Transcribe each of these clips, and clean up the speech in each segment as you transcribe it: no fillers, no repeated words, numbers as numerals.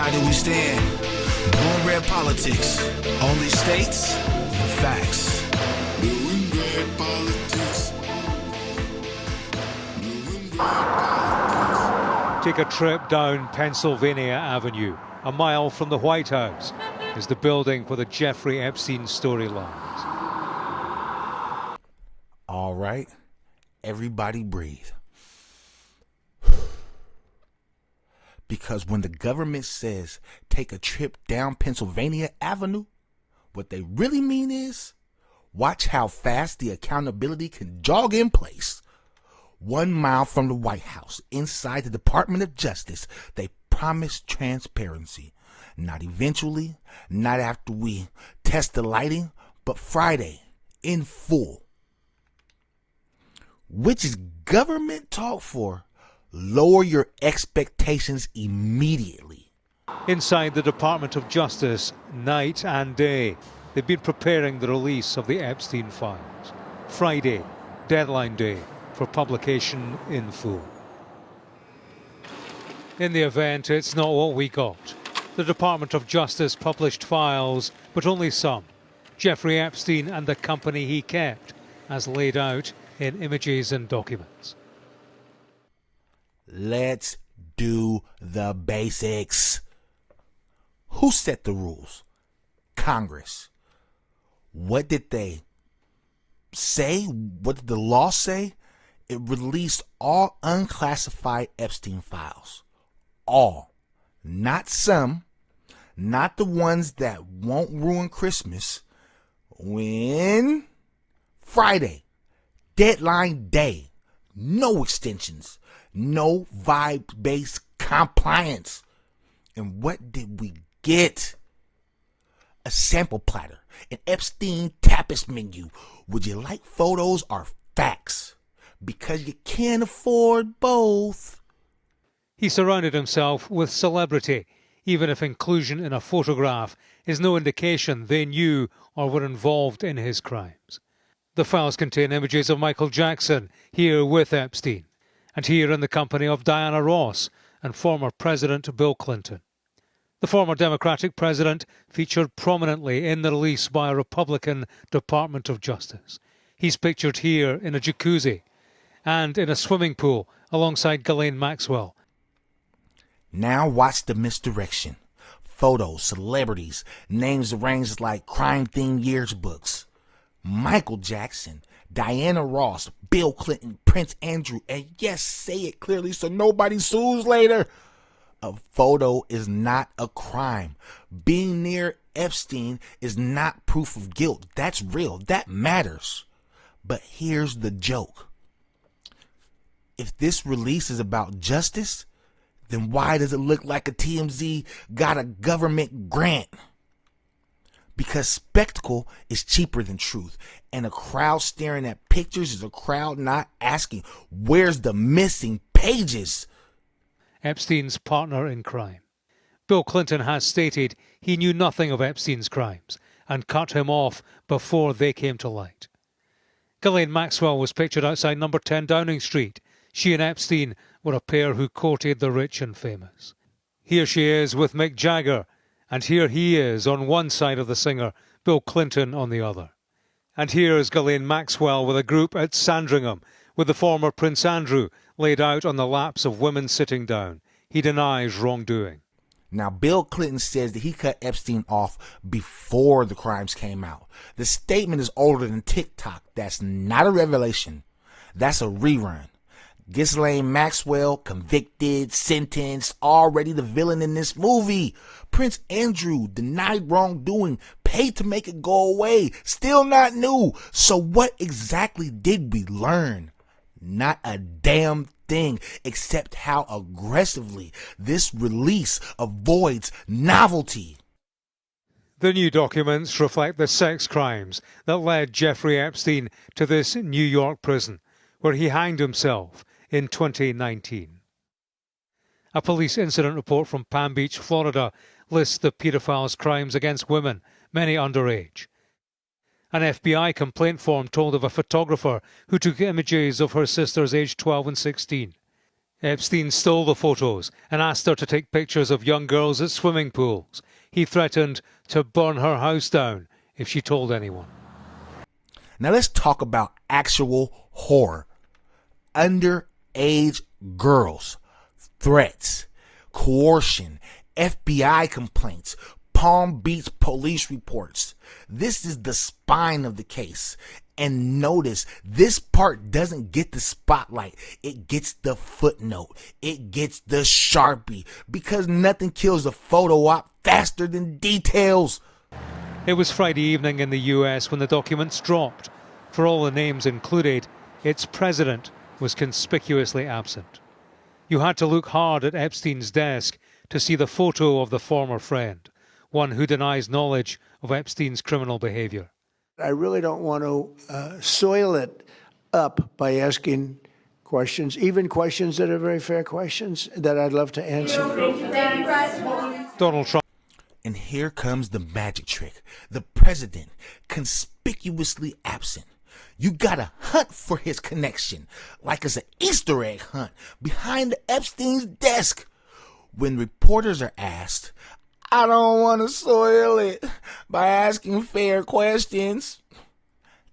side do we stand? Blue red politics. Only states, the facts. Blue and red politics. Blue and red politics. Take a trip down Pennsylvania Avenue. A mile from the White House is the building for the Jeffrey Epstein storylines. All right, everybody breathe. Because when the government says take a trip down Pennsylvania Avenue, what they really mean is watch how fast the accountability can jog in place. 1 mile from the White House, inside the Department of Justice, they promise transparency. Not eventually, not after we test the lighting, but Friday, in full. Which is government talk for lower your expectations immediately. Inside the Department of Justice, night and day, they've been preparing the release of the Epstein Files. Friday, deadline day for publication in full. In the event, it's not what we got. The Department of Justice published files, but only some. Jeffrey Epstein and the company he kept, as laid out in images and documents. Let's do the basics. Who set the rules? Congress. What did they say? What did the law say? It released all unclassified Epstein files. All. Not some. Not the ones that won't ruin Christmas. When? Friday. Deadline day. No extensions. No vibe-based compliance. And what did we get? A sample platter. An Epstein tapas menu. Would you like photos or facts? Because you can't afford both. He surrounded himself with celebrity, even if inclusion in a photograph is no indication they knew or were involved in his crimes. The files contain images of Michael Jackson, here with Epstein, and here in the company of Diana Ross and former President Bill Clinton. The former Democratic president featured prominently in the release by a Republican Department of Justice. He's pictured here in a jacuzzi and in a swimming pool alongside Ghislaine Maxwell. Now watch the misdirection. Photos, celebrities, names arranged like crime-themed yearbooks. Michael Jackson, Diana Ross, Bill Clinton, Prince Andrew, and yes, say it clearly so nobody sues later. A photo is not a crime. Being near Epstein is not proof of guilt. That's real. That matters. But here's the joke. If this release is about justice, then why does it look like a TMZ got a government grant? Because spectacle is cheaper than truth. And a crowd staring at pictures is a crowd not asking, where's the missing pages? Epstein's partner in crime. Bill Clinton has stated he knew nothing of Epstein's crimes and cut him off before they came to light. Ghislaine Maxwell was pictured outside number 10 Downing Street. She and Epstein were a pair who courted the rich and famous. Here she is with Mick Jagger, and here he is on one side of the singer, Bill Clinton on the other. And here is Ghislaine Maxwell with a group at Sandringham, with the former Prince Andrew laid out on the laps of women sitting down. He denies wrongdoing. Now, Bill Clinton says that he cut Epstein off before the crimes came out. The statement is older than TikTok. That's not a revelation. That's a rerun. Ghislaine Maxwell, convicted, sentenced, already the villain in this movie. Prince Andrew, denied wrongdoing, paid to make it go away, still not new. So what exactly did we learn? Not a damn thing, except how aggressively this release avoids novelty. The new documents reflect the sex crimes that led Jeffrey Epstein to this New York prison, where he hanged himself in 2019. A police incident report from Palm Beach, Florida, lists the pedophile's crimes against women, many underage. An FBI complaint form told of a photographer who took images of her sisters aged 12 and 16. Epstein stole the photos and asked her to take pictures of young girls at swimming pools. He threatened to burn her house down if she told anyone. Now let's talk about actual horror. Underage girls, threats, coercion, FBI complaints, Palm Beach police reports. This is the spine of the case. And notice, this part doesn't get the spotlight. It gets the footnote. It gets the Sharpie. Because nothing kills a photo op faster than details. It was Friday evening in the US when the documents dropped. For all the names included, its president was conspicuously absent. You had to look hard at Epstein's desk to see the photo of the former friend, one who denies knowledge of Epstein's criminal behavior. I really don't want to soil it up by asking questions, even questions that are very fair questions that I'd love to answer. Donald Trump. And here comes the magic trick. The president, conspicuously absent. You gotta hunt for his connection, like it's an Easter egg hunt behind Epstein's desk. When reporters are asked, I don't want to soil it by asking fair questions.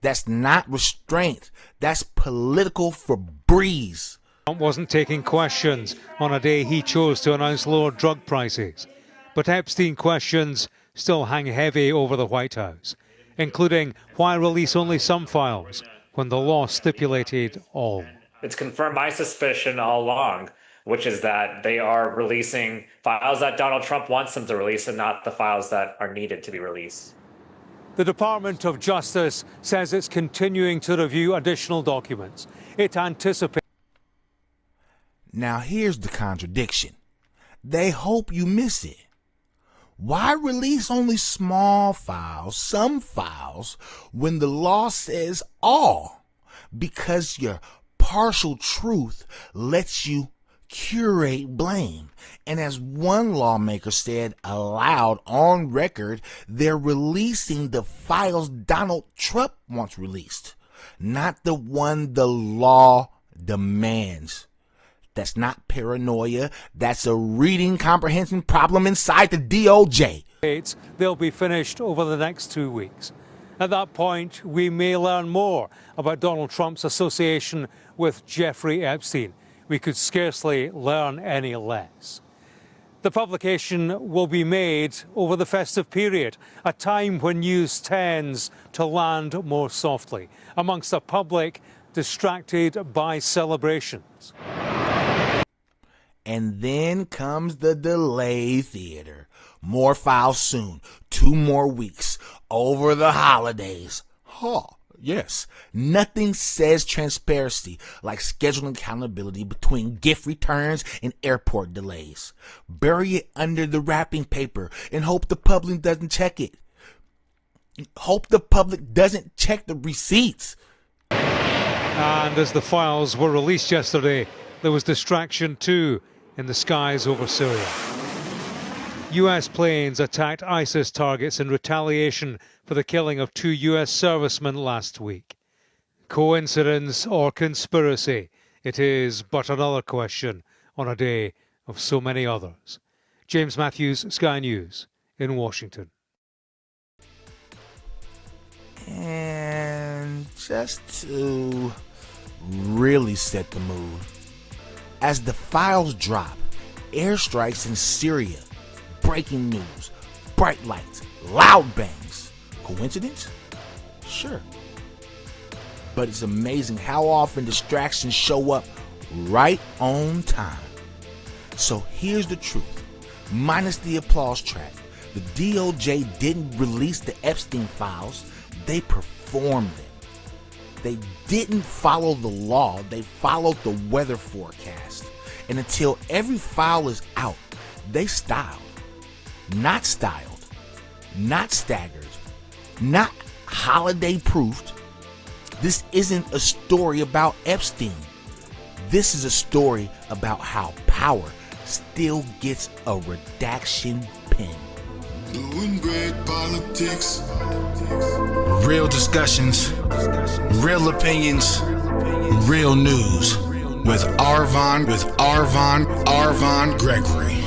That's not restraint. That's political Febreze. Trump wasn't taking questions on a day he chose to announce lower drug prices. But Epstein questions still hang heavy over the White House, including why release only some files when the law stipulated all. It's confirmed my suspicion all along, which is that they are releasing files that Donald Trump wants them to release and not the files that are needed to be released. The Department of Justice says it's continuing to review additional documents. It anticipates. Now here's the contradiction. They hope you miss it. Why release only small files, some files, when the law says all? Because your partial truth lets you curate blame. And as one lawmaker said aloud on record, they're releasing the files Donald Trump wants released, not the one the law demands. That's not paranoia. That's a reading comprehension problem inside the DOJ. They'll be finished over the next 2 weeks. At that point, we may learn more about Donald Trump's association with Jeffrey Epstein. We could scarcely learn any less. The publication will be made over the festive period, a time when news tends to land more softly amongst a public distracted by celebrations. And then comes the delay theater. More files soon. 2 more weeks. Over the holidays. Yes. Nothing says transparency like scheduling accountability between gift returns and airport delays. Bury it under the wrapping paper and hope the public doesn't check it. Hope the public doesn't check the receipts. And as the files were released yesterday, there was distraction too in the skies over Syria. US planes attacked ISIS targets in retaliation for the killing of 2 US servicemen last week. Coincidence or conspiracy? It is but another question on a day of so many others. James Matthews, Sky News in Washington. And just to really set the mood, as the files drop, airstrikes in Syria, breaking news, bright lights, loud bangs. Coincidence? Sure. But it's amazing how often distractions show up right on time. So here's the truth. Minus the applause track, the DOJ didn't release the Epstein files, they performed them. They didn't follow the law, they followed the weather forecast. And until every file is out, they styled. Not styled, not staggered, not holiday proofed. This isn't a story about Epstein. This is a story about how power still gets a redaction pen. Blue and red politics. Real discussions, real opinions, real news. with Arvon Gregory.